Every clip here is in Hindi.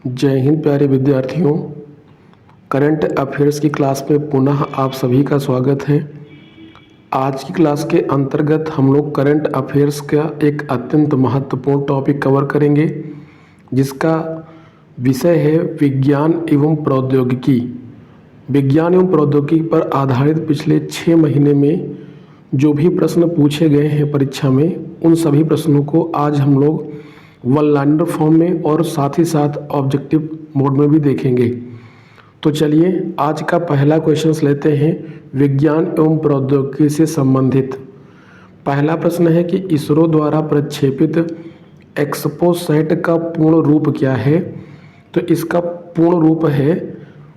जय हिंद प्यारे विद्यार्थियों। करंट अफेयर्स की क्लास में पुनः आप सभी का स्वागत है। आज की क्लास के अंतर्गत हम लोग करंट अफेयर्स का एक अत्यंत महत्वपूर्ण टॉपिक कवर करेंगे, जिसका विषय है विज्ञान एवं प्रौद्योगिकी। विज्ञान एवं प्रौद्योगिकी पर आधारित पिछले 6 महीने में जो भी प्रश्न पूछे गए हैं परीक्षा में, उन सभी प्रश्नों को आज हम लोग वन लाइनर फॉर्म में और साथ ही साथ ऑब्जेक्टिव मोड में भी देखेंगे। तो चलिए आज का पहला क्वेश्चन लेते हैं विज्ञान एवं प्रौद्योगिकी से संबंधित। पहला प्रश्न है कि इसरो द्वारा प्रक्षेपित एक्सपोसैट का पूर्ण रूप क्या है। तो इसका पूर्ण रूप है,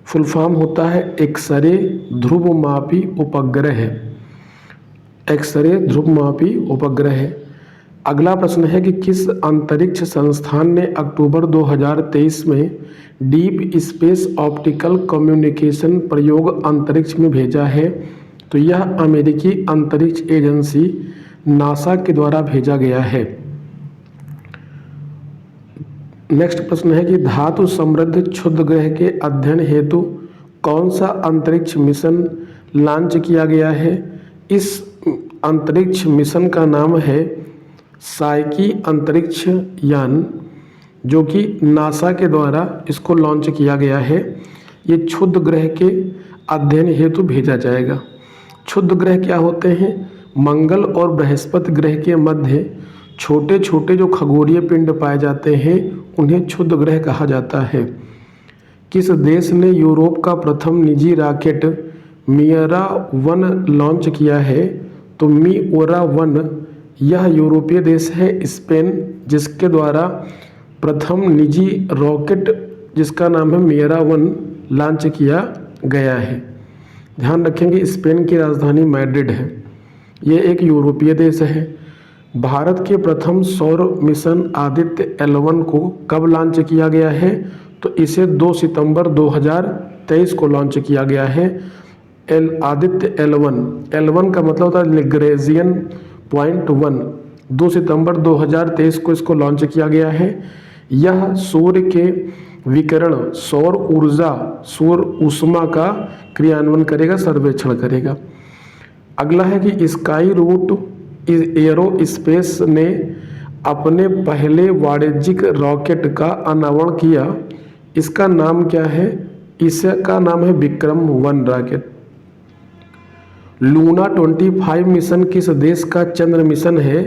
फुल फॉर्म होता है एक्सरे ध्रुवमापी उपग्रह। एक्सरे ध्रुवमापी उपग्रह। अगला प्रश्न है कि किस अंतरिक्ष संस्थान ने अक्टूबर 2023 में डीप स्पेस ऑप्टिकल कम्युनिकेशन प्रयोग अंतरिक्ष में भेजा है। तो यह अमेरिकी अंतरिक्ष एजेंसी नासा के द्वारा भेजा गया है। नेक्स्ट प्रश्न है कि धातु समृद्ध क्षुद्र ग्रह के अध्ययन हेतु कौन सा अंतरिक्ष मिशन लॉन्च किया गया है। इस अंतरिक्ष मिशन का नाम है साइकी अंतरिक्ष यान, जो कि नासा के द्वारा इसको लॉन्च किया गया है। ये क्षुद्र ग्रह के अध्ययन हेतु भेजा जाएगा। क्षुद्र ग्रह क्या होते हैं? मंगल और बृहस्पति ग्रह के मध्य छोटे छोटे जो खगोलीय पिंड पाए जाते हैं, उन्हें क्षुद्र ग्रह कहा जाता है। किस देश ने यूरोप का प्रथम निजी रॉकेट मियरा 1 लॉन्च किया है। तो मिओरा 1 यह यूरोपीय देश है स्पेन, जिसके द्वारा प्रथम निजी रॉकेट जिसका नाम है मियरा 1 लॉन्च किया गया है। ध्यान रखेंगे स्पेन की राजधानी मैड्रिड है। ये एक यूरोपीय देश है। भारत के प्रथम सौर मिशन आदित्य L1 को कब लॉन्च किया गया है। तो इसे 2 सितंबर 2023 को लॉन्च किया गया है। आदित्य L1 का मतलब होता है लिग्रेजियन पॉइंट 1। 2 सितंबर 2023 को इसको लॉन्च किया गया है। यह सूर्य के विकिरण, सौर ऊर्जा, सौर ऊष्मा का क्रियान्वयन करेगा, सर्वेक्षण करेगा। अगला है कि स्काई रूट एरोस्पेस ने अपने पहले वाणिज्यिक रॉकेट का अनावरण किया। इसका नाम क्या है? इसका नाम है विक्रम 1 रॉकेट। लूना 25 मिशन किस देश का चंद्र मिशन है।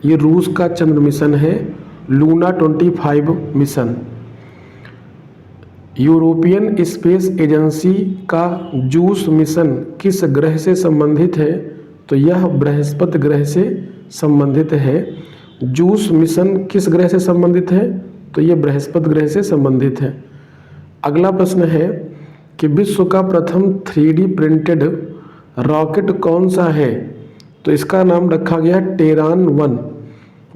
ये रूस का चंद्र मिशन है, Luna 25 mission. European space agency का जूस मिशन किस ग्रह से संबंधित है। तो यह बृहस्पति ग्रह से संबंधित है। जूस मिशन किस ग्रह से संबंधित है। तो यह बृहस्पति ग्रह से संबंधित है। अगला प्रश्न है कि विश्व का प्रथम 3D प्रिंटेड रॉकेट कौन सा है। तो इसका नाम रखा गया टेरान 1।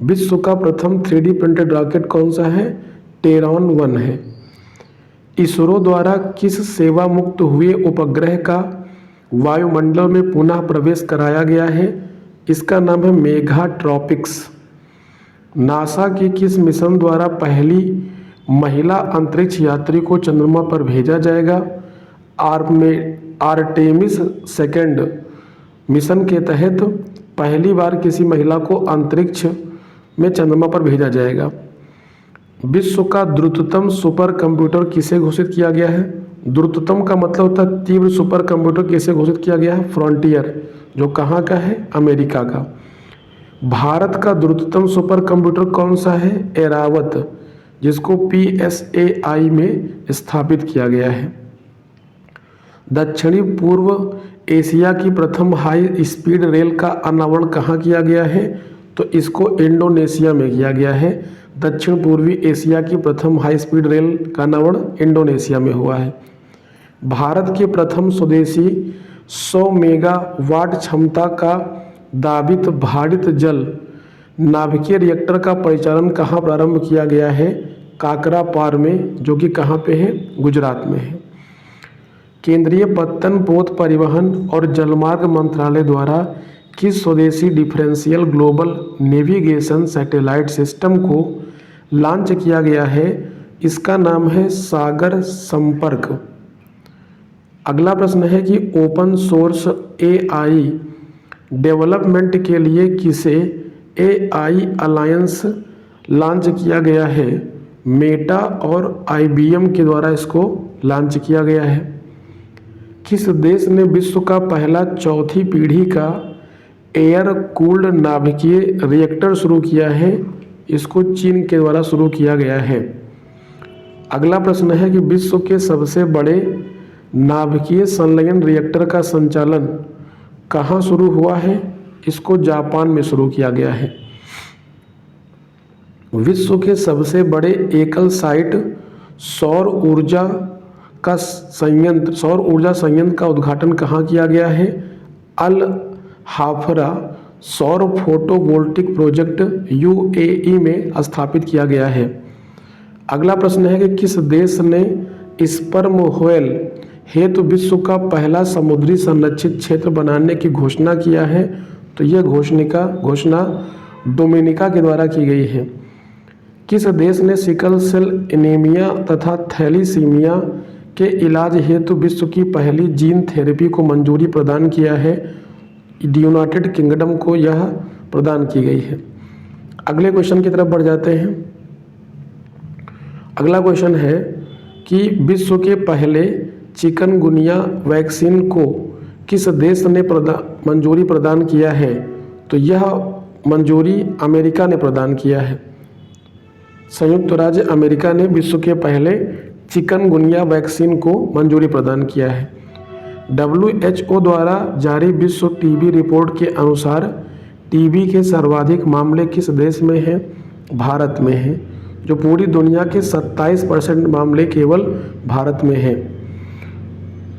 विश्व का प्रथम 3D प्रिंटेड रॉकेट कौन सा है? टेरान 1 है। इसरो द्वारा किस सेवा मुक्त हुए उपग्रह का वायुमंडल में पुनः प्रवेश कराया गया है। इसका नाम है मेगाट्रॉपिक्स। नासा के किस मिशन द्वारा पहली महिला अंतरिक्ष यात्री को चंद्रमा पर भेजा जाएगा। आर्टेमिस 2 मिशन के तहत पहली बार किसी महिला को अंतरिक्ष में चंद्रमा पर भेजा जाएगा। विश्व का द्रुततम सुपर कंप्यूटर किसे घोषित किया गया है। द्रुततम का मतलब होता है तीव्र सुपर कंप्यूटर किसे घोषित किया गया है? फ्रंटियर, जो कहाँ का है? अमेरिका का। भारत का द्रुततम सुपर कंप्यूटर कौन सा है? एरावत, जिसको PSAI में स्थापित किया गया है। दक्षिणी पूर्व एशिया की प्रथम हाई स्पीड रेल का अनावरण कहाँ किया गया है। तो इसको इंडोनेशिया में किया गया है। दक्षिण पूर्वी एशिया की प्रथम हाई स्पीड रेल का अनावरण इंडोनेशिया में हुआ है। भारत के प्रथम स्वदेशी 100 मेगावाट क्षमता का दाबित भारित जल नाभिकीय रिएक्टर का परिचालन कहाँ प्रारंभ किया गया है? काकरापार में, जो कि कहाँ पे है? गुजरात में है। केंद्रीय पत्तन पोत परिवहन और जलमार्ग मंत्रालय द्वारा किस स्वदेशी differential global navigation satellite system को लॉन्च किया गया है। इसका नाम है सागर संपर्क। अगला प्रश्न है कि ओपन सोर्स AI डेवलपमेंट के लिए किसे AI अलायंस लॉन्च किया गया है? मेटा और IBM के द्वारा इसको लॉन्च किया गया है। किस देश ने विश्व का पहला चौथी पीढ़ी का एयर कूल्ड नाभिकीय रिएक्टर शुरू किया है? इसको चीन के द्वारा शुरू किया गया है। अगला प्रश्न है कि विश्व के सबसे बड़े नाभिकीय संलयन रिएक्टर का संचालन कहाँ शुरू हुआ है? इसको जापान में शुरू किया गया है। विश्व के सबसे बड़े एकल साइट सौर ऊर्जा संयंत्र का उद्घाटन कहाँ किया गया है? अल हाफरा सौर फोटोवोल्टिक प्रोजेक्ट UAE में स्थापित किया गया है। अगला प्रश्न है कि किस देश ने स्पर्म व्हेल हेतु विश्व का पहला समुद्री संरक्षित क्षेत्र बनाने की घोषणा किया है? तो यह घोषणा डोमिनिका के द्वारा की गई है। किस देश ने सिकल सेल एनीमिया तथा थैलीसीमिया के इलाज हेतु विश्व की पहली जीन थेरेपी को मंजूरी प्रदान किया है? यूनाइटेड किंगडम को यह प्रदान की गई है। अगले क्वेश्चन की तरफ बढ़ जाते हैं। अगला क्वेश्चन है कि विश्व के पहले चिकनगुनिया वैक्सीन को किस देश ने मंजूरी प्रदान किया है? तो यह मंजूरी अमेरिका ने प्रदान किया है। संयुक्त राज्य अमेरिका ने विश्व के पहले चिकनगुनिया वैक्सीन को मंजूरी प्रदान किया है। WHO द्वारा जारी विश्व टीबी रिपोर्ट के अनुसार टीबी के सर्वाधिक मामले किस देश में हैं? भारत में हैं, जो पूरी दुनिया के 27% मामले केवल भारत में हैं।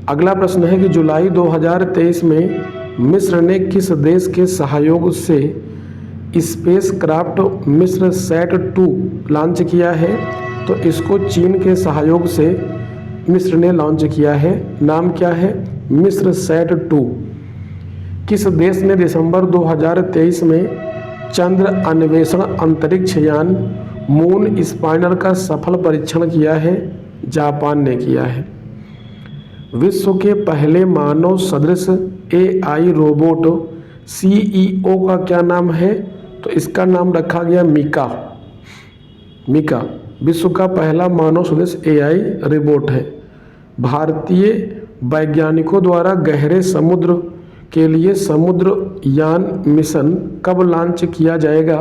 अगला प्रश्न है कि जुलाई 2023 में मिस्र ने किस देश के सहयोग से स्पेस क्राफ्ट मिस्र सैट-2 लॉन्च किया है? तो इसको चीन के सहयोग से मिस्र ने लॉन्च किया है। नाम क्या है? मिस्र सैट-2। किस देश ने दिसंबर 2023 में चंद्र अन्वेषण अंतरिक्ष यान मून स्पाइनर का सफल परीक्षण किया है? जापान ने किया है। विश्व के पहले मानव सदृश AI रोबोट CEO का क्या नाम है? तो इसका नाम रखा गया मिका। विश्व का पहला मानव सदृश AI रोबोट है। भारतीय वैज्ञानिकों द्वारा गहरे समुद्र के लिए समुद्र यान मिशन कब लॉन्च किया जाएगा?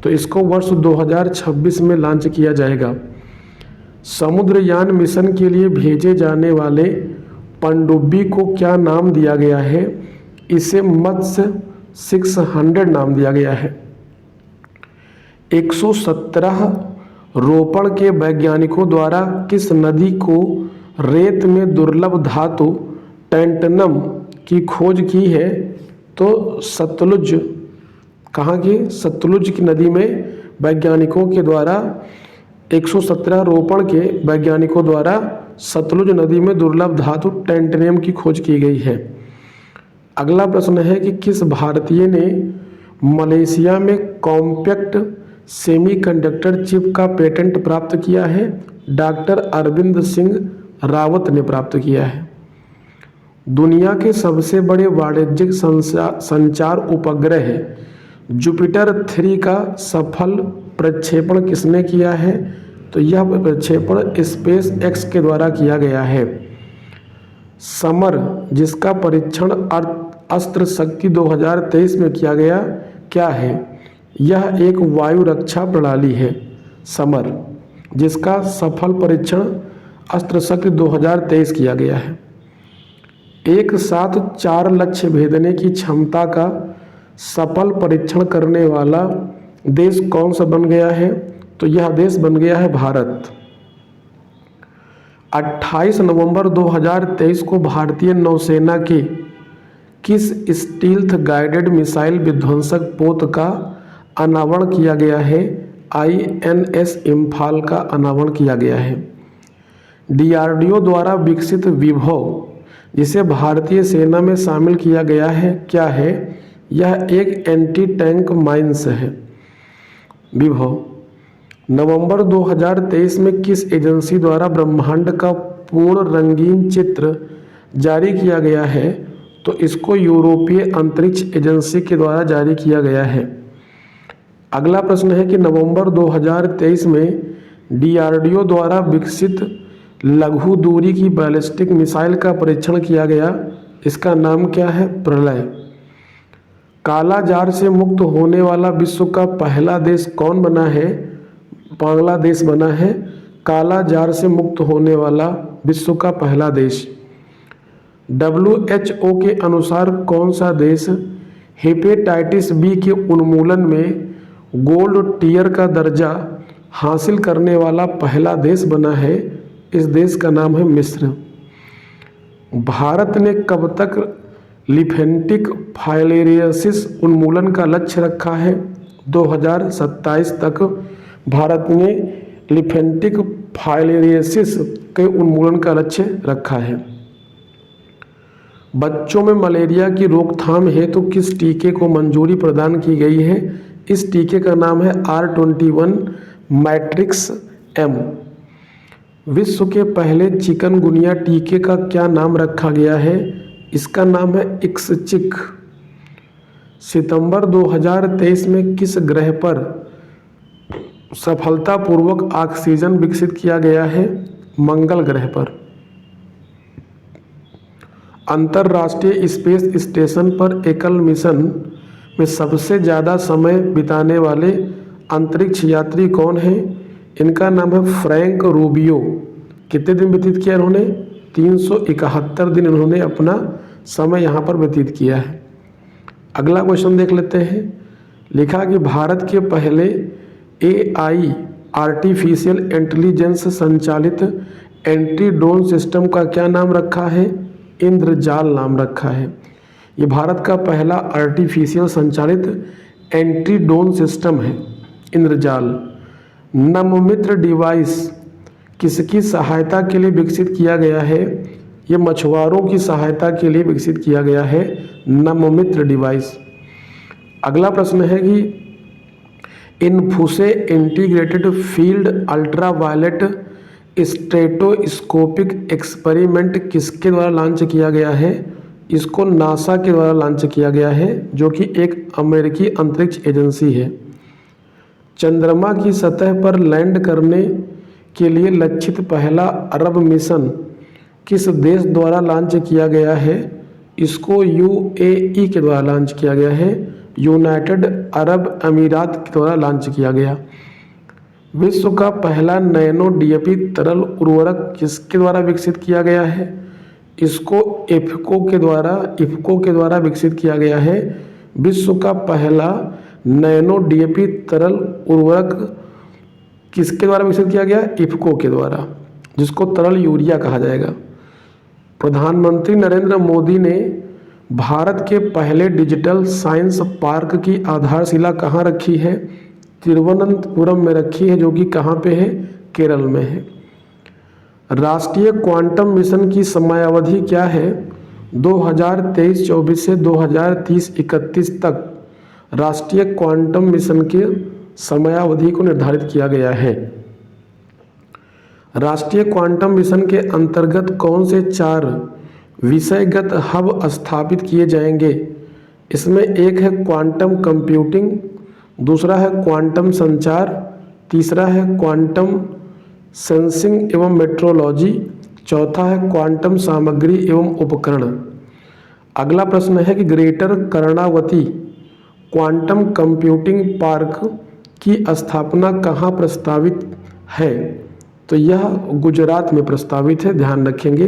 तो इसको वर्ष 2026 में लॉन्च किया जाएगा। समुद्रयान मिशन के लिए भेजे जाने वाले पनडुब्बी को क्या नाम दिया गया है? इसे मत्स्य 600 नाम दिया गया है। 117 रोपण के वैज्ञानिकों द्वारा किस नदी को रेत में दुर्लभ धातु टैंटनम की खोज की है? तो सतलुज। कहाँ की? सतलुज की नदी में वैज्ञानिकों के द्वारा 117 रोपण के वैज्ञानिकों द्वारा सतलुज नदी में दुर्लभ धातु टैंटनियम की खोज की गई है। अगला प्रश्न है कि किस भारतीय ने मलेशिया में कॉम्पैक्ट सेमीकंडक्टर चिप का पेटेंट प्राप्त किया है? डॉक्टर अरविंद सिंह रावत ने प्राप्त किया है। दुनिया के सबसे बड़े वाणिज्यिक संचार उपग्रह जुपिटर 3 का सफल प्रक्षेपण किसने किया है? तो यह प्रक्षेपण SpaceX के द्वारा किया गया है। समर, जिसका परीक्षण अस्त्र शक्ति 2023 में किया गया, क्या है? यह एक वायु रक्षा प्रणाली है। समर, जिसका सफल परीक्षण अस्त्र शक्ति 2023 किया गया है। एक साथ 4 लक्ष्य भेदने की क्षमता का सफल परीक्षण करने वाला देश कौन सा बन गया है? तो यह देश बन गया है भारत। 28 नवंबर 2023 को भारतीय नौसेना के किस स्टील्थ गाइडेड मिसाइल विध्वंसक पोत का अनावरण किया गया है? INS इम्फाल का अनावरण किया गया है। DRDO द्वारा विकसित विभव, जिसे भारतीय सेना में शामिल किया गया है, क्या है? यह एक एंटी टैंक माइन्स है। विभव नवंबर 2023 में किस एजेंसी द्वारा ब्रह्मांड का पूर्ण रंगीन चित्र जारी किया गया है? तो इसको यूरोपीय अंतरिक्ष एजेंसी के द्वारा जारी किया गया है। अगला प्रश्न है कि नवंबर 2023 में DRDO द्वारा विकसित लघु दूरी की बैलिस्टिक मिसाइल का परीक्षण किया गया, इसका नाम क्या है? प्रलय। काला जार से मुक्त होने वाला विश्व का पहला देश कौन बना है? बांग्लादेश बना है काला जार से मुक्त होने वाला विश्व का पहला देश। WHO के अनुसार कौन सा देश हेपेटाइटिस बी के उन्मूलन में गोल्ड टियर का दर्जा हासिल करने वाला पहला देश बना है? इस देश का नाम है मिस्र। भारत ने कब तक लिम्फेटिक फाइलेरियोसिस उन्मूलन का लक्ष्य रखा है? 2027 तक भारत ने लिम्फेटिक फाइलेरियोसिस के उन्मूलन का लक्ष्य रखा है। बच्चों में मलेरिया की रोकथाम हेतु किस टीके को मंजूरी प्रदान की गई है? इस टीके का नाम है R21 मैट्रिक्स M। विश्व के पहले चिकनगुनिया टीके का क्या नाम रखा गया है? इसका नाम है इक्सचिक। सितंबर 2023 में किस ग्रह पर सफलतापूर्वक ऑक्सीजन विकसित किया गया है? मंगल ग्रह पर। अंतर्राष्ट्रीय स्पेस स्टेशन पर एकल मिशन में सबसे ज़्यादा समय बिताने वाले अंतरिक्ष यात्री कौन हैं? इनका नाम है फ्रैंक रूबियो। कितने दिन व्यतीत किया इन्होंने? 371 दिन इन्होंने अपना समय यहाँ पर व्यतीत किया है। अगला क्वेश्चन देख लेते हैं। लिखा कि भारत के पहले AI आर्टिफिशियल इंटेलिजेंस संचालित एंटी ड्रोन सिस्टम का क्या नाम रखा है? इंद्रजाल नाम रखा है। ये भारत का पहला आर्टिफिशियल संचालित एंटी ड्रोन सिस्टम है, इंद्रजाल। नममित्र डिवाइस किसकी सहायता के लिए विकसित किया गया है? ये मछुआरों की सहायता के लिए विकसित किया गया है नममित्र डिवाइस। अगला प्रश्न है कि इन्फुसे इंटीग्रेटेड फील्ड अल्ट्रावायलेट स्ट्रेटोस्कोपिक एक्सपेरिमेंट किसके द्वारा लॉन्च किया गया है? इसको नासा के द्वारा लॉन्च किया गया है, जो कि एक अमेरिकी अंतरिक्ष एजेंसी है। चंद्रमा की सतह पर लैंड करने के लिए लक्षित पहला अरब मिशन किस देश द्वारा लॉन्च किया गया है? इसको UAE के द्वारा लॉन्च किया गया है, यूनाइटेड अरब अमीरात के द्वारा लॉन्च किया गया। विश्व का पहला नैनो DAP तरल उर्वरक किसके द्वारा विकसित किया गया है? इसको इफ्को के द्वारा विकसित किया गया है। विश्व का पहला नैनो DAP तरल उर्वरक किसके द्वारा विकसित किया गया? इफ्को के द्वारा, जिसको तरल यूरिया कहा जाएगा। प्रधानमंत्री नरेंद्र मोदी ने भारत के पहले डिजिटल साइंस पार्क की आधारशिला कहाँ रखी है? तिरुवनंतपुरम में रखी है, जो कि कहाँ पे है? केरल में है। राष्ट्रीय क्वांटम मिशन की समयावधि क्या है? 2023-24 से 2030-31 तक राष्ट्रीय क्वांटम मिशन के समयावधि को निर्धारित किया गया है। राष्ट्रीय क्वांटम मिशन के अंतर्गत कौन से 4 विषयगत हब स्थापित किए जाएंगे? इसमें एक है क्वांटम कंप्यूटिंग, दूसरा है क्वांटम संचार, तीसरा है क्वांटम सेंसिंग एवं मेट्रोलॉजी, चौथा है क्वांटम सामग्री एवं उपकरण। अगला प्रश्न है कि greater Karnavati quantum computing park की स्थापना कहाँ प्रस्तावित है? तो यह गुजरात में प्रस्तावित है, ध्यान रखेंगे।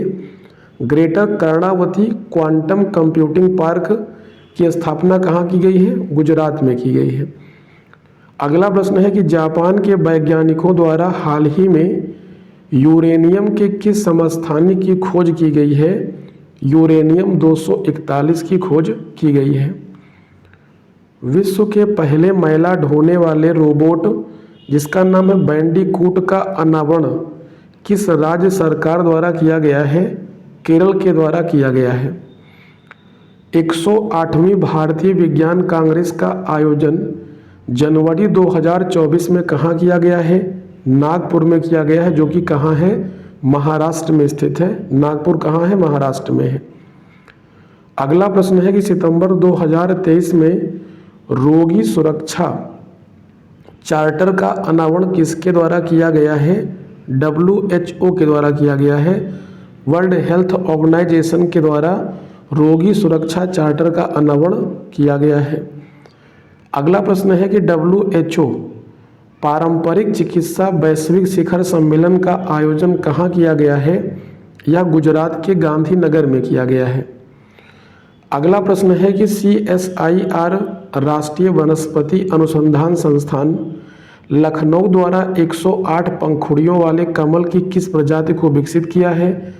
Greater Karnavati quantum computing park की स्थापना कहाँ की गई है? गुजरात में की गई है। अगला प्रश्न है कि जापान के वैज्ञानिकों द्वारा हाल ही में यूरेनियम के किस समस्थानिक की खोज की गई है? यूरेनियम 241 की खोज की गई है। विश्व के पहले मैला ढोने वाले रोबोट जिसका नाम है बैंडीकूट का अनावरण किस राज्य सरकार द्वारा किया गया है? केरल के द्वारा किया गया है। 108वीं भारतीय विज्ञान कांग्रेस का आयोजन जनवरी 2024 में कहाँ किया गया है? नागपुर में किया गया है, जो कि कहाँ है? महाराष्ट्र में स्थित है। नागपुर कहाँ है? महाराष्ट्र में है। अगला प्रश्न है कि सितंबर 2023 में रोगी सुरक्षा चार्टर का अनावरण किसके द्वारा किया गया है? WHO के द्वारा किया गया है। वर्ल्ड हेल्थ ऑर्गेनाइजेशन के द्वारा रोगी सुरक्षा चार्टर का अनावरण किया गया है। अगला प्रश्न है कि WHO पारंपरिक चिकित्सा वैश्विक शिखर सम्मेलन का आयोजन कहाँ किया गया है? यह गुजरात के गांधीनगर में किया गया है। अगला प्रश्न है कि CSIR राष्ट्रीय वनस्पति अनुसंधान संस्थान लखनऊ द्वारा 108 पंखुड़ियों वाले कमल की किस प्रजाति को विकसित किया है?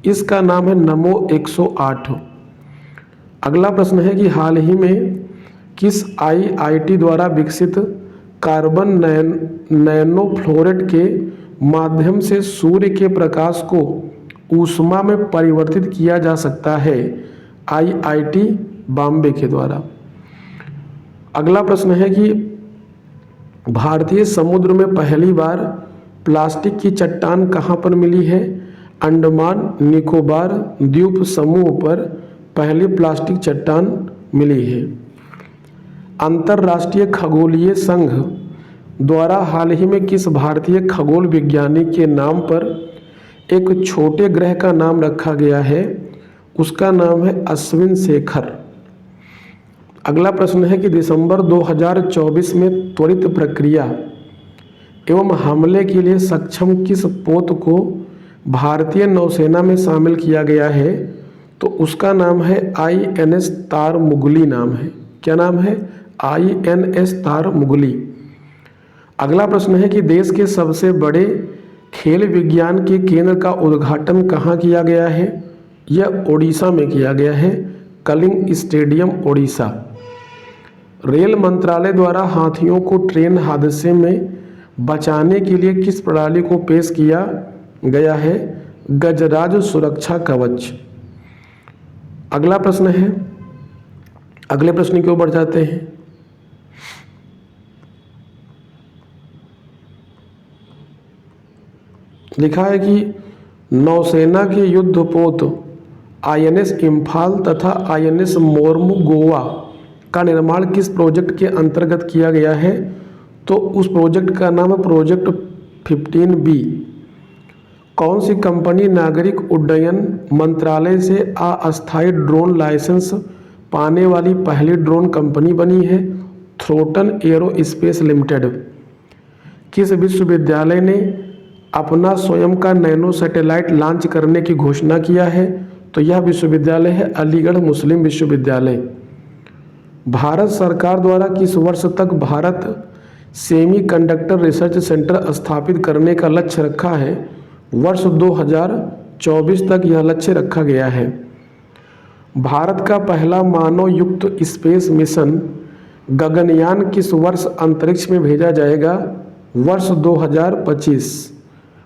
इसका नाम है नमो 108। अगला प्रश्न है कि हाल ही में किस IIT द्वारा विकसित कार्बन नैनो फ्लोरेट के माध्यम से सूर्य के प्रकाश को ऊष्मा में परिवर्तित किया जा सकता है? IIT बॉम्बे के द्वारा। अगला प्रश्न है कि भारतीय समुद्र में पहली बार प्लास्टिक की चट्टान कहाँ पर मिली है? अंडमान निकोबार द्वीप समूह पर पहली प्लास्टिक चट्टान मिली है। अंतर्राष्ट्रीय खगोलीय संघ द्वारा हाल ही में किस भारतीय खगोल विज्ञानी के नाम पर एक छोटे ग्रह का नाम रखा गया है? उसका नाम है अश्विन शेखर। अगला प्रश्न है कि दिसंबर 2024 में त्वरित प्रक्रिया एवं हमले के लिए सक्षम किस पोत को भारतीय नौसेना में शामिल किया गया है? तो उसका नाम है INS तार मुगली नाम है। क्या नाम है? INS तार मुगली। अगला प्रश्न है कि देश के सबसे बड़े खेल विज्ञान के केंद्र का उद्घाटन कहाँ किया गया है? यह ओडिशा में किया गया है, कलिंग स्टेडियम ओडिशा। रेल मंत्रालय द्वारा हाथियों को ट्रेन हादसे में बचाने के लिए किस प्रणाली को पेश किया गया है? गजराज सुरक्षा कवच। अगला प्रश्न है, अगले प्रश्न की ओर बढ़ जाते हैं। लिखा है कि नौसेना के युद्धपोत INS इम्फाल तथा INS मोर्मुगोवा का निर्माण किस प्रोजेक्ट के अंतर्गत किया गया है? तो उस प्रोजेक्ट का नाम है प्रोजेक्ट 15B। कौन सी कंपनी नागरिक उड्डयन मंत्रालय से अस्थायी ड्रोन लाइसेंस पाने वाली पहली ड्रोन कंपनी बनी है? थ्रोटन एरोस्पेस लिमिटेड। किस विश्वविद्यालय ने अपना स्वयं का नैनो सैटेलाइट लॉन्च करने की घोषणा किया है? तो यह विश्वविद्यालय है अलीगढ़ मुस्लिम विश्वविद्यालय। भारत सरकार द्वारा किस वर्ष तक भारत सेमीकंडक्टर रिसर्च सेंटर स्थापित करने का लक्ष्य रखा है? वर्ष 2024 तक यह लक्ष्य रखा गया है। भारत का पहला मानव युक्त स्पेस मिशन गगनयान किस वर्ष अंतरिक्ष में भेजा जाएगा? वर्ष 2025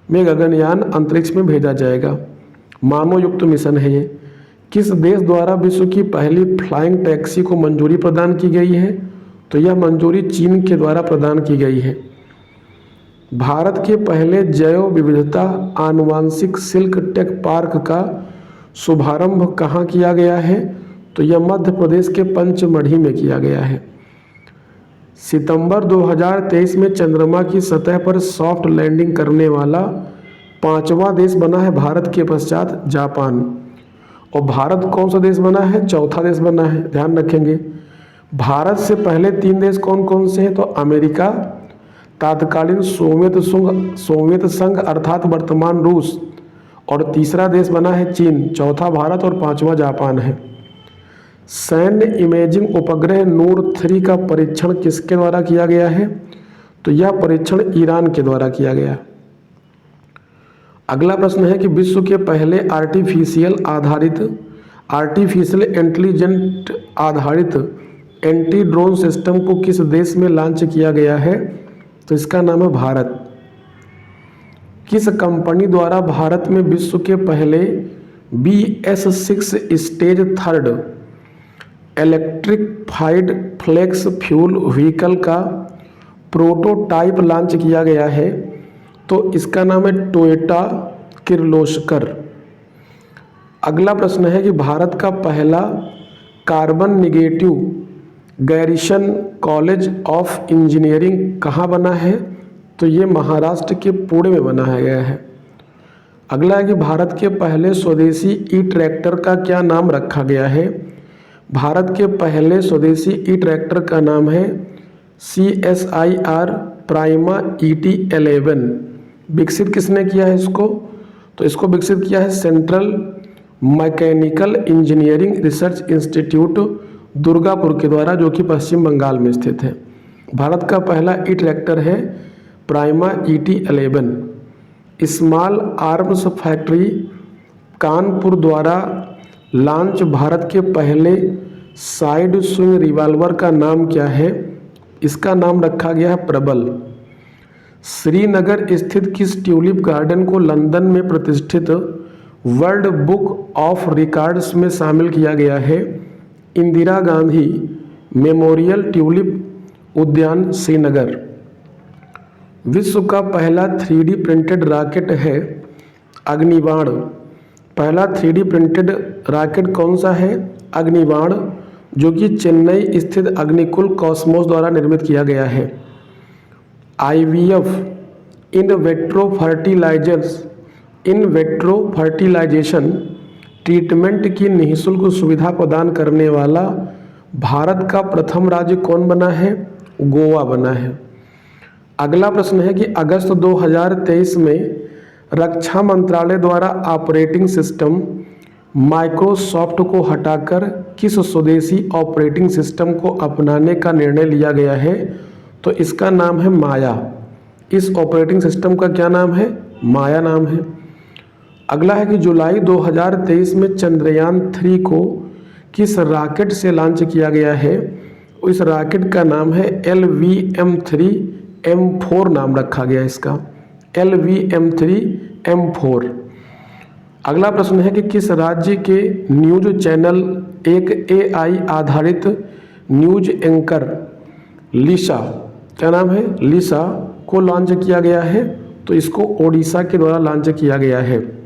में गगनयान अंतरिक्ष में भेजा जाएगा। मानव युक्त मिशन है ये। किस देश द्वारा विश्व की पहली फ्लाइंग टैक्सी को मंजूरी प्रदान की गई है? तो यह मंजूरी चीन के द्वारा प्रदान की गई है। भारत के पहले जैव विविधता आनुवांशिक सिल्क टेक पार्क का शुभारंभ कहाँ किया गया है? तो यह मध्य प्रदेश के पंचमढ़ी में किया गया है। सितंबर 2023 में चंद्रमा की सतह पर सॉफ्ट लैंडिंग करने वाला 5वां देश बना है भारत के पश्चात जापान। और भारत कौन सा देश बना है? चौथा देश बना है, ध्यान रखेंगे। भारत से पहले 3 देश कौन कौन से हैं? तो अमेरिका, तत्कालीन सोवियत संघ अर्थात वर्तमान रूस, और तीसरा देश बना है चीन। चौथा भारत और 5वां जापान है। सैन्य इमेजिंग उपग्रह नूर 3 का परीक्षण किसके द्वारा किया गया है? तो यह परीक्षण ईरान के द्वारा किया गया। अगला प्रश्न है कि विश्व के पहले आर्टिफिशियल इंटेलिजेंट आधारित एंटी ड्रोन सिस्टम को किस देश में लॉन्च किया गया है? तो इसका नाम है भारत। किस कंपनी द्वारा भारत में विश्व के पहले BS6 stage 3 electrified flex fuel vehicle का प्रोटोटाइप लॉन्च किया गया है? तो इसका नाम है टोयोटा किर्लोस्कर। अगला प्रश्न है कि भारत का पहला carbon negative garrison college of engineering कहाँ बना है? तो ये महाराष्ट्र के पुणे में बनाया गया है। अगला है कि भारत के पहले स्वदेशी ई ट्रैक्टर का क्या नाम रखा गया है? भारत के पहले स्वदेशी ई ट्रैक्टर का नाम है CSIR प्राइमा ET11। विकसित किसने किया है इसको? तो इसको विकसित किया है central mechanical engineering research institute Durgapur के द्वारा, जो कि पश्चिम बंगाल में स्थित है। भारत का पहला ई ट्रैक्टर है prima ET11। Small arms factory Kanpur द्वारा लॉन्च भारत के पहले साइड स्विंग रिवॉल्वर का नाम क्या है? इसका नाम रखा गया है प्रबल। श्रीनगर स्थित किस ट्यूलिप गार्डन को लंदन में प्रतिष्ठित वर्ल्ड बुक ऑफ रिकॉर्ड्स में शामिल किया गया है? इंदिरा गांधी मेमोरियल ट्यूलिप उद्यान श्रीनगर। विश्व का पहला 3D प्रिंटेड रॉकेट है अग्निबाण। पहला 3D प्रिंटेड रॉकेट कौन सा है? अग्निबाण, जो कि चेन्नई स्थित अग्निकुल कॉस्मोस द्वारा निर्मित किया गया है। IVF इन वेट्रो फर्टिलाइजेशन ट्रीटमेंट की निःशुल्क सुविधा प्रदान करने वाला भारत का प्रथम राज्य कौन बना है? गोवा बना है। अगला प्रश्न है कि अगस्त 2023 में रक्षा मंत्रालय द्वारा ऑपरेटिंग सिस्टम माइक्रोसॉफ्ट को हटाकर किस स्वदेशी ऑपरेटिंग सिस्टम को अपनाने का निर्णय लिया गया है? तो इसका नाम है माया। इस ऑपरेटिंग सिस्टम का क्या नाम है? माया नाम है। अगला है कि जुलाई 2023 में चंद्रयान 3 को किस रॉकेट से लॉन्च किया गया है? इस रॉकेट का नाम है LVM-3M4 नाम रखा गया इसका, LVM-3M4। अगला प्रश्न है कि किस राज्य के न्यूज चैनल एक AI आधारित न्यूज एंकर लिसा, क्या नाम है? लिसा को लॉन्च किया गया है? तो इसको ओडिशा के द्वारा लॉन्च किया गया है।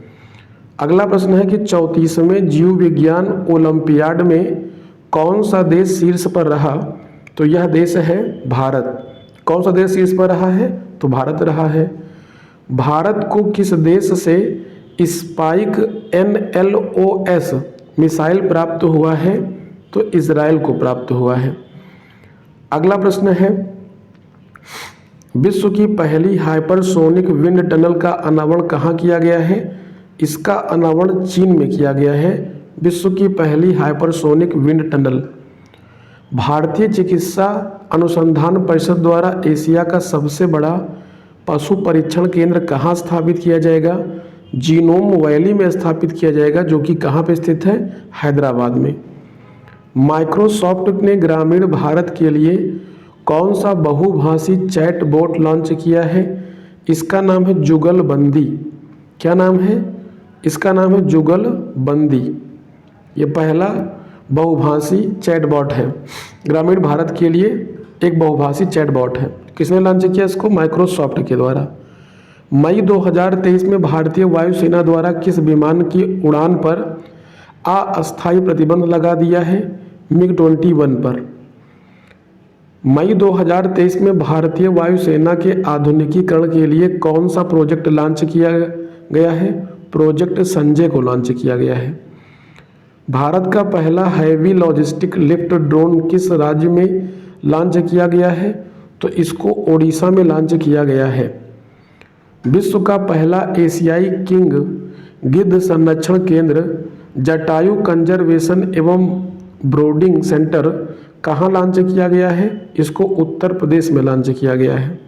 अगला प्रश्न है कि 34वें जीव विज्ञान ओलंपियाड में कौन सा देश शीर्ष पर रहा? तो यह देश है भारत। कौन सा देश शीर्ष पर रहा है? तो भारत रहा है। भारत को किस देश से स्पाइक NLOS मिसाइल प्राप्त हुआ है? तो इजराइल को प्राप्त हुआ है। अगला प्रश्न है विश्व की पहली हाइपरसोनिक विंड टनल का अनावरण कहाँ किया गया है? इसका अनावरण चीन में किया गया है। विश्व की पहली हाइपरसोनिक विंड टनल। भारतीय चिकित्सा अनुसंधान परिषद द्वारा एशिया का सबसे बड़ा पशु परीक्षण केंद्र कहाँ स्थापित किया जाएगा? जीनोम वैली में स्थापित किया जाएगा, जो कि कहाँ पे स्थित है? हैदराबाद में। माइक्रोसॉफ्ट ने ग्रामीण भारत के लिए कौन सा बहुभाषी चैट बोट लॉन्च किया है? इसका नाम है जुगलबंदी। क्या नाम है? इसका नाम है जुगलबंदी। ये पहला बहुभाषी चैटबॉट है। ग्रामीण भारत के लिए एक बहुभाषी चैटबॉट है। किसने लॉन्च किया इसको? माइक्रोसॉफ्ट के द्वारा। मई 2023 में भारतीय वायुसेना द्वारा किस विमान की उड़ान पर अस्थायी प्रतिबंध लगा दिया है? MiG-21 पर। मई 2023 में भारतीय वायुसेना के आधुनिकीकरण के लिए कौन सा प्रोजेक्ट लॉन्च किया गया है? प्रोजेक्ट संजय को लॉन्च किया गया है। भारत का पहला हैवी लॉजिस्टिक लिफ्ट ड्रोन किस राज्य में लॉन्च किया गया है? तो इसको ओडिशा में लॉन्च किया गया है। विश्व का पहला एशियाई किंग गिद्ध संरक्षण केंद्र जटायु कंजर्वेशन एवं ब्रोडिंग सेंटर कहाँ लॉन्च किया गया है? इसको उत्तर प्रदेश में लॉन्च किया गया है।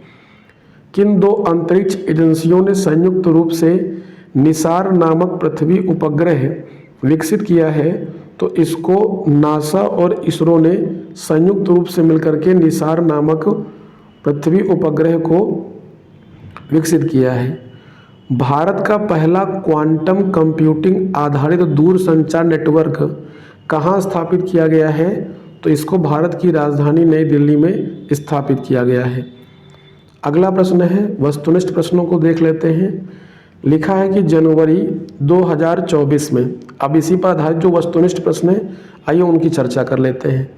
किन दो अंतरिक्ष एजेंसियों ने संयुक्त रूप से निसार नामक पृथ्वी उपग्रह विकसित किया है? तो इसको नासा और इसरो ने संयुक्त रूप से मिलकर के निसार नामक पृथ्वी उपग्रह को विकसित किया है। भारत का पहला क्वांटम कंप्यूटिंग आधारित दूरसंचार नेटवर्क कहाँ स्थापित किया गया है? तो इसको भारत की राजधानी नई दिल्ली में स्थापित किया गया है। अगला प्रश्न है, वस्तुनिष्ठ प्रश्नों को देख लेते हैं। लिखा है कि जनवरी 2024 में, अब इसी पर आधारित जो वस्तुनिष्ठ प्रश्न है आइए उनकी चर्चा कर लेते हैं।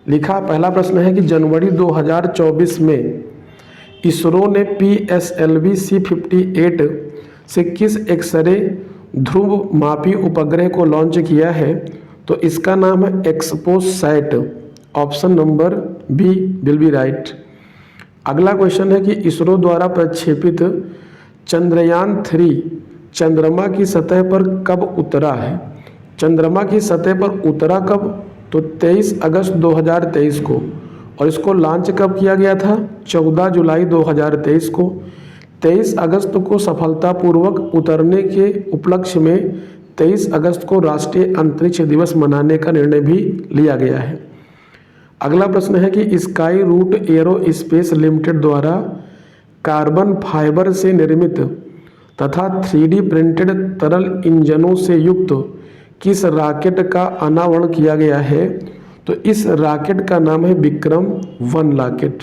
लिखा, पहला प्रश्न है कि जनवरी 2024 में इसरो ने PSLV C58 से किस एक्सरे ध्रुव मापी उपग्रह को लॉन्च किया है? तो इसका नाम है XPoSat. Option number B will be right. अगला क्वेश्चन है कि इसरो द्वारा प्रक्षेपित चंद्रयान 3 चंद्रमा की सतह पर कब उतरा है? चंद्रमा की सतह पर उतरा कब? तो 23 अगस्त 2023 को। और इसको लॉन्च कब किया गया था? 14 जुलाई 2023 को। 23 अगस्त को सफलतापूर्वक उतरने के उपलक्ष्य में 23 अगस्त को राष्ट्रीय अंतरिक्ष दिवस मनाने का निर्णय भी लिया गया है। अगला प्रश्न है कि स्काई रूट एरोस्पेस लिमिटेड द्वारा कार्बन फाइबर से निर्मित तथा 3D प्रिंटेड तरल इंजनों से युक्त किस रॉकेट का अनावरण किया गया है? तो इस रॉकेट का नाम है विक्रम-1 रॉकेट।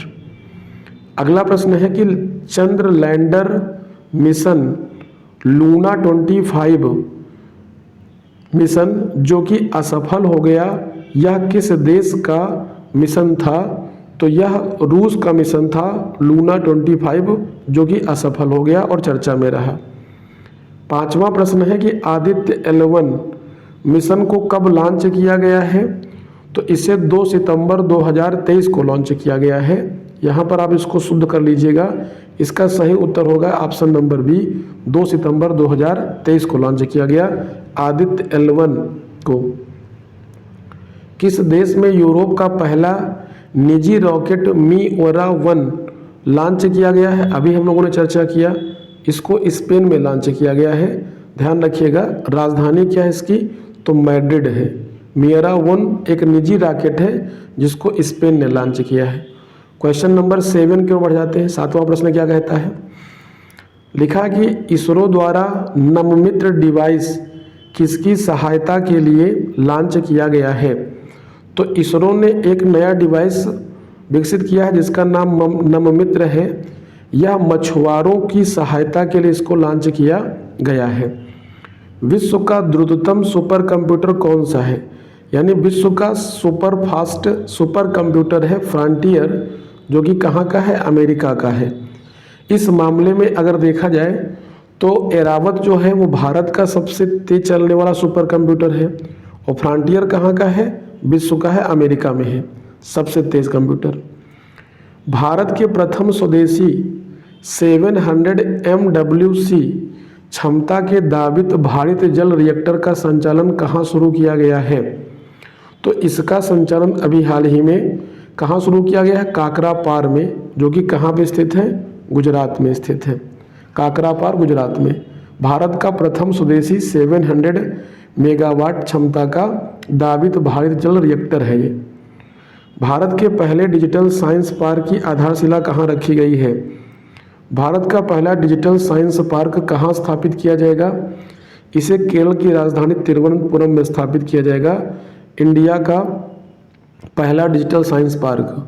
अगला प्रश्न है कि चंद्र लैंडर मिशन लूना 25 मिशन जो कि असफल हो गया, यह किस देश का मिशन था? तो यह रूस का मिशन था लूना 25 जो कि असफल हो गया और चर्चा में रहा। पांचवा प्रश्न है कि आदित्य L1 मिशन को कब लॉन्च किया गया है? तो इसे 2 सितंबर 2023 को लॉन्च किया गया है। यहाँ पर आप इसको शुद्ध कर लीजिएगा। इसका सही उत्तर होगा ऑप्शन नंबर बी, 2 सितंबर 2023 को लॉन्च किया गया आदित्य L1 को। किस देश में यूरोप का पहला निजी रॉकेट मिओरा-1 लॉन्च किया गया है? अभी हम लोगों ने चर्चा किया, इसको स्पेन में लॉन्च किया गया है। ध्यान रखिएगा, राजधानी क्या है इसकी? तो मैड्रिड है। मिओरा-1 एक निजी रॉकेट है जिसको स्पेन ने लॉन्च किया है। क्वेश्चन नंबर 7 की ओर बढ़ जाते हैं। 7वां प्रश्न क्या कहता है? लिखा कि इसरो द्वारा नममित्र डिवाइस किसकी सहायता के लिए लॉन्च किया गया है? तो इसरो ने एक नया डिवाइस विकसित किया है जिसका नाम नममित्र है। यह मछुआरों की सहायता के लिए इसको लॉन्च किया गया है। विश्व का द्रुततम सुपर कंप्यूटर कौन सा है? यानी विश्व का सुपर फास्ट सुपर कंप्यूटर है फ्रंटियर, जो कि कहाँ का है? अमेरिका का है। इस मामले में अगर देखा जाए तो एरावत जो है वो भारत का सबसे तेज चलने वाला सुपर कंप्यूटर है, और फ्रंटियर कहाँ का है? विश्व का है, अमेरिका में है सबसे तेज कंप्यूटर। भारत के प्रथम स्वदेशी 700 MWC क्षमता के दाबित भारित जल रिएक्टर का संचालन कहाँ शुरू किया गया है? तो इसका संचालन अभी हाल ही में कहाँ शुरू किया गया है? काकरापार में, जो कि कहाँ पे स्थित है? गुजरात में स्थित है। काकरापार गुजरात में भारत का प्रथम स्वदेशी 700 मेगावाट क्षमता का दाबित भारित जल रिएक्टर है ये। भारत के पहले डिजिटल साइंस पार्क की आधारशिला कहाँ रखी गई है? भारत का पहला डिजिटल साइंस पार्क कहाँ स्थापित किया जाएगा? इसे केरल की राजधानी तिरुवनंतपुरम में स्थापित किया जाएगा। इंडिया का पहला डिजिटल साइंस पार्क।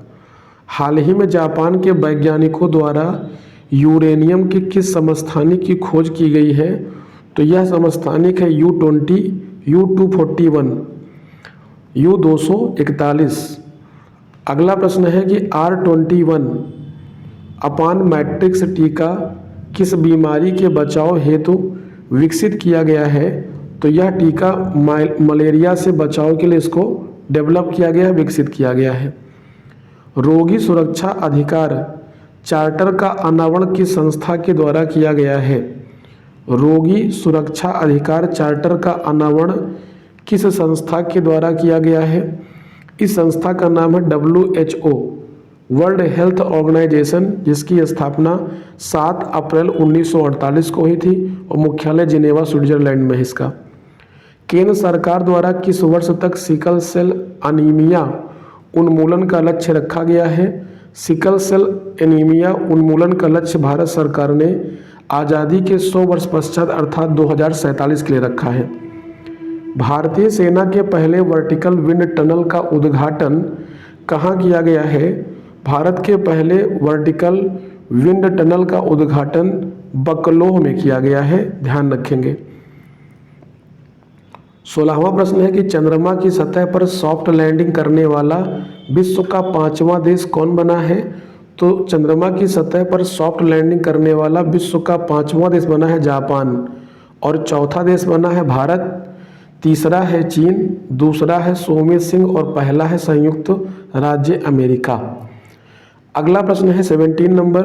हाल ही में जापान के वैज्ञानिकों द्वारा यूरेनियम के किस समस्थानिक की खोज की गई है? तो यह समस्थानिक है U20, U241, U241। अगला प्रश्न है कि R21 अपान मैट्रिक्स टीका किस बीमारी के बचाव हेतु विकसित किया गया है? तो यह टीका मलेरिया से बचाव के लिए इसको डेवलप किया गया है, विकसित किया गया है। रोगी सुरक्षा अधिकार चार्टर का अनावरण किस संस्था के द्वारा किया गया है? रोगी सुरक्षा अधिकार चार्टर का अनावरण किस संस्था के द्वारा किया गया है? इस संस्था का नाम है WHO, वर्ल्ड हेल्थ ऑर्गेनाइजेशन, जिसकी स्थापना 7 अप्रैल 1948 को हुई थी और मुख्यालय जिनेवा स्विट्जरलैंड में है इसका। केंद्र सरकार द्वारा किस वर्ष तक सिकल सेल अनीमिया उन्मूलन का लक्ष्य रखा गया है? सिकल सेल एनीमिया उन्मूलन का लक्ष्य भारत सरकार ने आज़ादी के 100 वर्ष पश्चात अर्थात 2047 के लिए रखा है। भारतीय सेना के पहले वर्टिकल विंड टनल का उद्घाटन कहाँ किया गया है? भारत के पहले वर्टिकल विंड टनल का उद्घाटन बकलोह में किया गया है, ध्यान रखेंगे। 16वां प्रश्न है कि चंद्रमा की सतह पर सॉफ्ट लैंडिंग करने वाला विश्व का 5वां देश कौन बना है? तो चंद्रमा की सतह पर सॉफ्ट लैंडिंग करने वाला विश्व का 5वां देश बना है जापान, और चौथा देश बना है भारत, तीसरा है चीन, दूसरा है सोवियत संघ और पहला है संयुक्त राज्य अमेरिका। अगला प्रश्न है 17 नंबर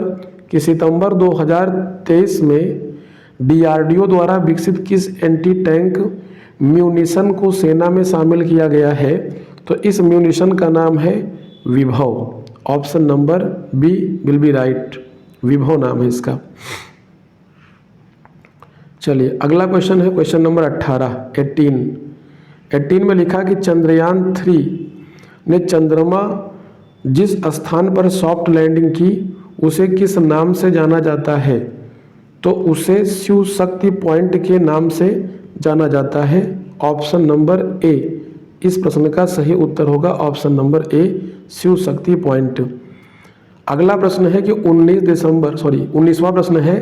कि सितंबर 2023 में DRDO द्वारा विकसित किस एंटी टैंक म्यूनिशन को सेना में शामिल किया गया है? तो इस म्यूनिशन का नाम है Vibhav. Option number B will be right, Vibhav नाम है इसका। चलिए अगला क्वेश्चन है क्वेश्चन नंबर 18 में लिखा कि चंद्रयान 3 ने चंद्रमा जिस स्थान पर सॉफ्ट लैंडिंग की उसे किस नाम से जाना जाता है? तो उसे शिव शक्ति पॉइंट के नाम से जाना जाता है। ऑप्शन नंबर ए इस प्रश्न का सही उत्तर होगा, option number A Shiv Shakti point. अगला प्रश्न है कि 19वां प्रश्न है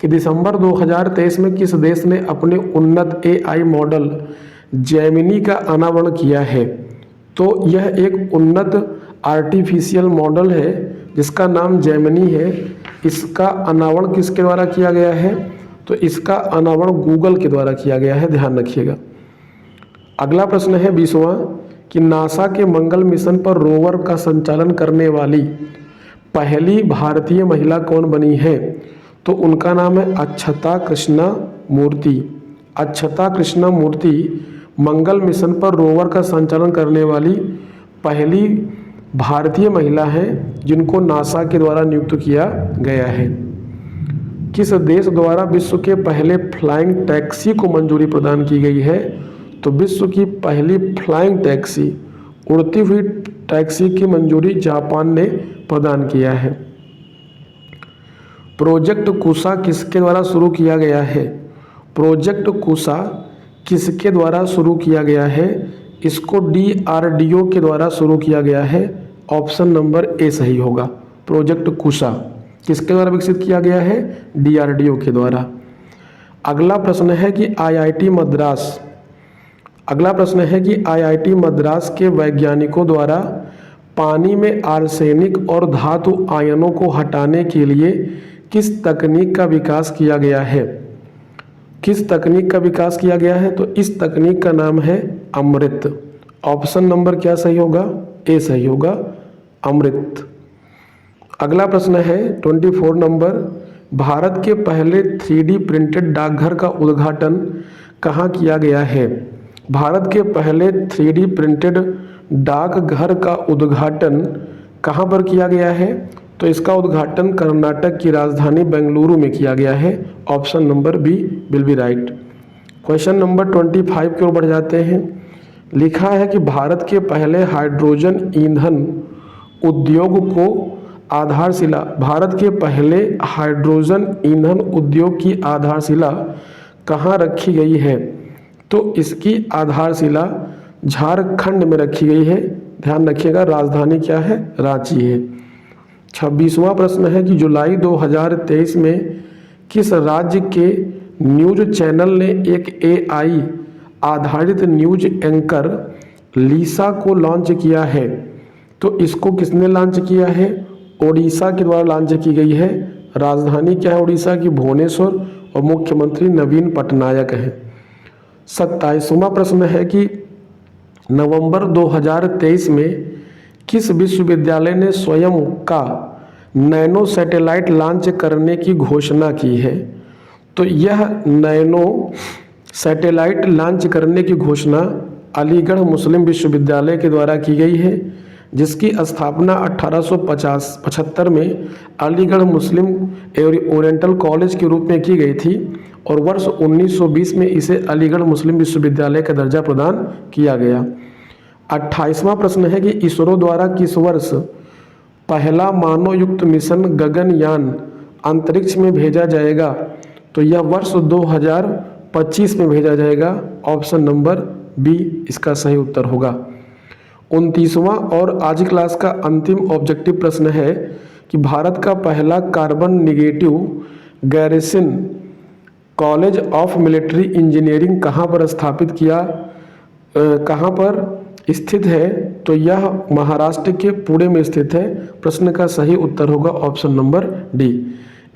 कि दिसंबर 2023 में किस देश ने अपने उन्नत AI मॉडल जेमिनी का अनावरण किया है? तो यह एक उन्नत आर्टिफिशियल मॉडल है जिसका नाम जेमिनी है। इसका अनावरण किसके द्वारा किया गया है? तो इसका अनावरण गूगल के द्वारा किया गया है, ध्यान रखिएगा। अगला प्रश्न है 20वां कि नासा के मंगल मिशन पर रोवर का संचालन करने वाली पहली भारतीय महिला कौन बनी है? तो उनका नाम है अक्षता कृष्णा मूर्ति। अक्षता कृष्णा मूर्ति मंगल मिशन पर रोवर का संचालन करने वाली पहली भारतीय महिला है जिनको नासा के द्वारा नियुक्त किया गया है। किस देश द्वारा विश्व के पहले फ्लाइंग टैक्सी को मंजूरी प्रदान की गई है? तो विश्व की पहली फ्लाइंग टैक्सी, उड़ती हुई टैक्सी की मंजूरी जापान ने प्रदान किया है। प्रोजेक्ट कुशा किसके द्वारा शुरू किया गया है? प्रोजेक्ट कुशा किसके द्वारा शुरू किया गया है? इसको DRDO के द्वारा शुरू किया गया है। ऑप्शन नंबर ए सही होगा। प्रोजेक्ट कुशा किसके द्वारा विकसित किया गया है? DRDO के द्वारा। अगला प्रश्न है कि IIT मद्रास के वैज्ञानिकों द्वारा पानी में आर्सेनिक और धातु आयनों को हटाने के लिए किस तकनीक का विकास किया गया है? किस तकनीक का विकास किया गया है? तो इस तकनीक का नाम है अमृत। ऑप्शन नंबर क्या सही होगा? ए सही होगा, अमृत। अगला प्रश्न है 24 नंबर, भारत के पहले 3D प्रिंटेड डाकघर का उद्घाटन कहाँ किया गया है? भारत के पहले 3D प्रिंटेड डाकघर का उद्घाटन कहाँ पर किया गया है? तो इसका उद्घाटन कर्नाटक की राजधानी बेंगलुरु में किया गया है। Option number B will be right. Question number 25 की ओर बढ़ जाते हैं। लिखा है कि भारत के पहले हाइड्रोजन ईंधन उद्योग को आधारशिला, भारत के पहले हाइड्रोजन ईंधन उद्योग की आधारशिला कहाँ रखी गई है? तो इसकी आधारशिला झारखंड में रखी गई है, ध्यान रखिएगा। राजधानी क्या है? रांची है। 26वां प्रश्न है कि जुलाई 2023 में किस राज्य के न्यूज चैनल ने एक AI आधारित न्यूज एंकर लीसा को लॉन्च किया है? तो इसको किसने लॉन्च किया है? ओडिशा के द्वारा लॉन्च की गई है। राजधानी क्या है उड़ीसा की? भुवनेश्वर, और मुख्यमंत्री नवीन पटनायक हैं। 27वां प्रश्न है कि नवंबर 2023 में किस विश्वविद्यालय ने स्वयं का नैनो सैटेलाइट लॉन्च करने की घोषणा की है? तो यह नैनो सैटेलाइट लॉन्च करने की घोषणा अलीगढ़ मुस्लिम विश्वविद्यालय के द्वारा की गई है, जिसकी स्थापना 1875 में अलीगढ़ मुस्लिम ओरिएंटल कॉलेज के रूप में की गई थी और वर्ष 1920 में इसे अलीगढ़ मुस्लिम विश्वविद्यालय का दर्जा प्रदान किया गया। 28वां प्रश्न है कि इसरो द्वारा किस वर्ष पहला मानवयुक्त मिशन गगनयान अंतरिक्ष में भेजा जाएगा? तो यह वर्ष 2025 में भेजा जाएगा। ऑप्शन नंबर बी इसका सही उत्तर होगा। 29वां और आज की क्लास का अंतिम ऑब्जेक्टिव प्रश्न है कि भारत का पहला carbon negative garrison college of military engineering कहाँ पर स्थापित किया, कहाँ पर स्थित है, तो यह महाराष्ट्र के पुणे में स्थित है। प्रश्न का सही उत्तर होगा ऑप्शन नंबर डी।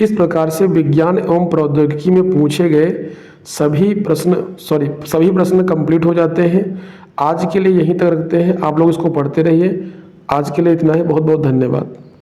इस प्रकार से विज्ञान एवं प्रौद्योगिकी में पूछे गए सभी प्रश्न कंप्लीट हो जाते हैं। आज के लिए यहीं तक रखते हैं, आप लोग इसको पढ़ते रहिए। आज के लिए इतना है, बहुत बहुत धन्यवाद।